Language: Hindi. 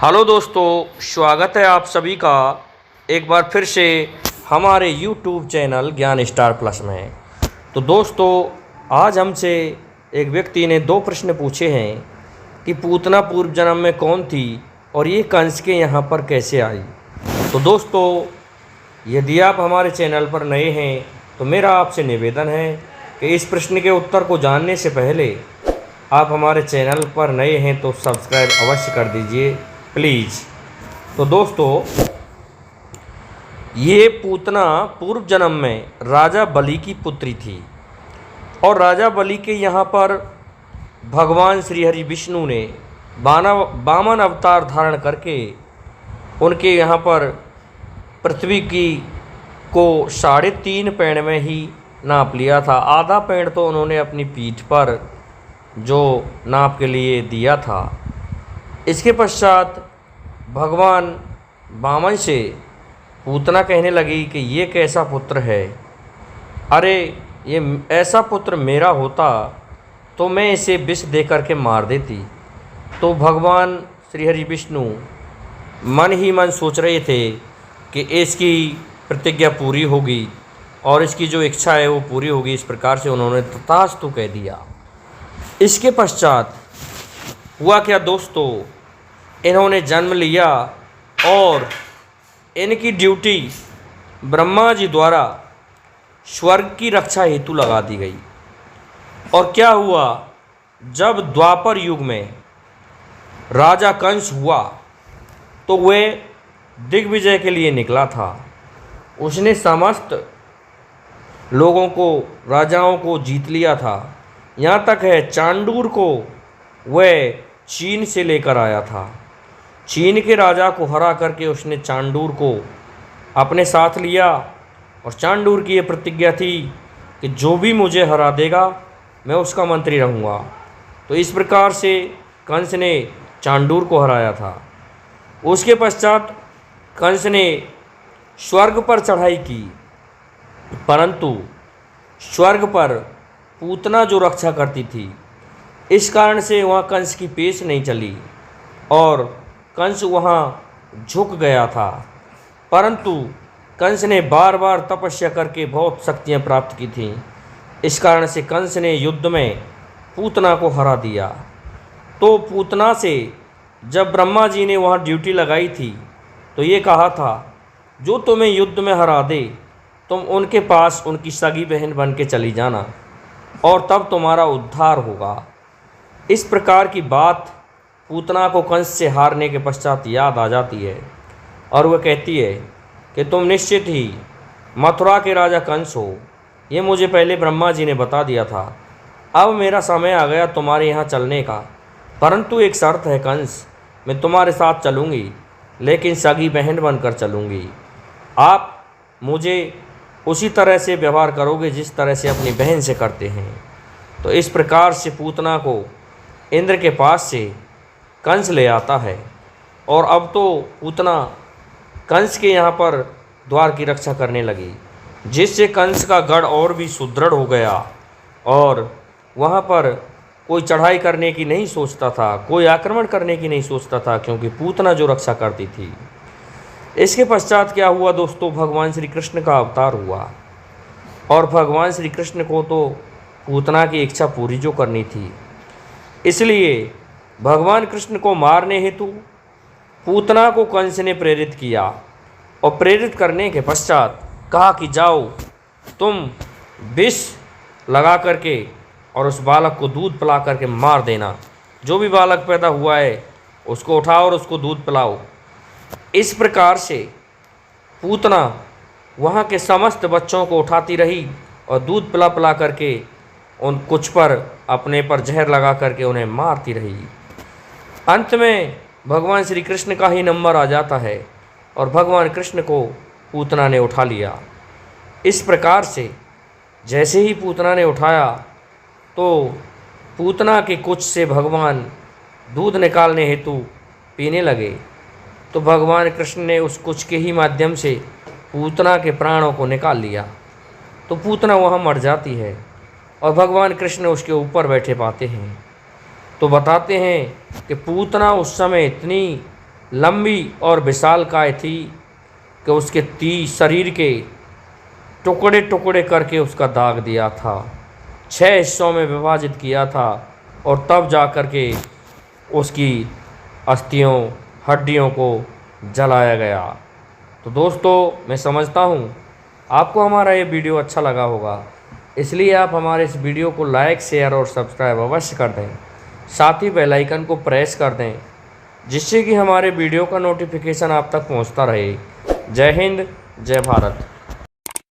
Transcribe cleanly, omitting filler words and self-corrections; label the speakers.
Speaker 1: हेलो दोस्तों, स्वागत है आप सभी का एक बार फिर से हमारे यूट्यूब चैनल ज्ञान स्टार प्लस में। तो दोस्तों, आज हमसे एक व्यक्ति ने दो प्रश्न पूछे हैं कि पूतना पूर्व जन्म में कौन थी और ये कंस के यहाँ पर कैसे आई। तो दोस्तों, यदि आप हमारे चैनल पर नए हैं तो मेरा आपसे निवेदन है कि इस प्रश्न के उत्तर को जानने से पहले आप हमारे चैनल पर नए हैं तो सब्सक्राइब अवश्य कर दीजिए प्लीज़। तो दोस्तों, ये पूतना पूर्व जन्म में राजा बलि की पुत्री थी और राजा बलि के यहाँ पर भगवान श्री हरि विष्णु ने वामन अवतार धारण करके उनके यहाँ पर पृथ्वी की को 3.5 पैंड में ही नाप लिया था। आधा पैंड तो उन्होंने अपनी पीठ पर जो नाप के लिए दिया था। इसके पश्चात भगवान वामन से पूतना कहने लगी कि ये कैसा पुत्र है, अरे ये ऐसा पुत्र मेरा होता तो मैं इसे विष दे करके मार देती। तो भगवान श्री हरि विष्णु मन ही मन सोच रहे थे कि इसकी प्रतिज्ञा पूरी होगी और इसकी जो इच्छा है वो पूरी होगी। इस प्रकार से उन्होंने तथास्तु कह दिया। इसके पश्चात हुआ क्या दोस्तों, इन्होंने जन्म लिया और इनकी ड्यूटी ब्रह्मा जी द्वारा स्वर्ग की रक्षा हेतु लगा दी गई। और क्या हुआ, जब द्वापर युग में राजा कंस हुआ तो वह दिग्विजय के लिए निकला था। उसने समस्त लोगों को, राजाओं को जीत लिया था। यहाँ तक है चांडूर को वह चीन से लेकर आया था। चीन के राजा को हरा करके उसने चांडूर को अपने साथ लिया और चांडूर की ये प्रतिज्ञा थी कि जो भी मुझे हरा देगा मैं उसका मंत्री रहूँगा। तो इस प्रकार से कंस ने चांडूर को हराया था। उसके पश्चात कंस ने स्वर्ग पर चढ़ाई की, परंतु स्वर्ग पर पूतना जो रक्षा करती थी, इस कारण से वहाँ कंस की पेश नहीं चली और कंस वहाँ झुक गया था। परंतु कंस ने बार बार तपस्या करके बहुत शक्तियाँ प्राप्त की थीं। इस कारण से कंस ने युद्ध में पूतना को हरा दिया। तो पूतना से जब ब्रह्मा जी ने वहाँ ड्यूटी लगाई थी तो ये कहा था, जो तुम्हें युद्ध में हरा दे तुम उनके पास उनकी सगी बहन बन के चली जाना और तब तुम्हारा उद्धार होगा। इस प्रकार की बात पूतना को कंस से हारने के पश्चात याद आ जाती है और वह कहती है कि तुम निश्चित ही मथुरा के राजा कंस हो। ये मुझे पहले ब्रह्मा जी ने बता दिया था। अब मेरा समय आ गया तुम्हारे यहाँ चलने का, परंतु एक शर्त है कंस, मैं तुम्हारे साथ चलूँगी लेकिन सगी बहन बनकर चलूँगी। आप मुझे उसी तरह से व्यवहार करोगे जिस तरह से अपनी बहन से करते हैं। तो इस प्रकार से पूतना को इंद्र के पास से कंस ले आता है और अब तो पूतना कंस के यहाँ पर द्वार की रक्षा करने लगी, जिससे कंस का गढ़ और भी सुदृढ़ हो गया और वहाँ पर कोई चढ़ाई करने की नहीं सोचता था, कोई आक्रमण करने की नहीं सोचता था, क्योंकि पूतना जो रक्षा करती थी। इसके पश्चात क्या हुआ दोस्तों, भगवान श्री कृष्ण का अवतार हुआ और भगवान श्री कृष्ण को तो पूतना की इच्छा पूरी जो करनी थी, इसलिए भगवान कृष्ण को मारने हेतु पूतना को कंस ने प्रेरित किया और प्रेरित करने के पश्चात कहा कि जाओ तुम विष लगा करके और उस बालक को दूध पिला करके मार देना। जो भी बालक पैदा हुआ है उसको उठाओ और उसको दूध पिलाओ। इस प्रकार से पूतना वहाँ के समस्त बच्चों को उठाती रही और दूध पिला पिला करके उन कुछ पर अपने पर जहर लगा करके उन्हें मारती रही। अंत में भगवान श्री कृष्ण का ही नंबर आ जाता है और भगवान कृष्ण को पूतना ने उठा लिया। इस प्रकार से जैसे ही पूतना ने उठाया तो पूतना के कुछ से भगवान दूध निकालने हेतु पीने लगे। तो भगवान कृष्ण ने उस कुछ के ही माध्यम से पूतना के प्राणों को निकाल लिया। तो पूतना वहाँ मर जाती है और भगवान कृष्ण उसके ऊपर बैठे पाते हैं। तो बताते हैं कि पूतना उस समय इतनी लंबी और विशालकाय थी कि उसके शरीर के टुकड़े टुकड़े करके उसका दाग दिया था, 6 हिस्सों में विभाजित किया था और तब जा कर के उसकी अस्थियों हड्डियों को जलाया गया। तो दोस्तों मैं समझता हूँ आपको हमारा ये वीडियो अच्छा लगा होगा, इसलिए आप हमारे इस वीडियो को लाइक शेयर और सब्सक्राइब अवश्य कर दें, साथ ही बेल आइकन को प्रेस कर दें जिससे कि हमारे वीडियो का नोटिफिकेशन आप तक पहुंचता रहे। जय हिंद, जय भारत।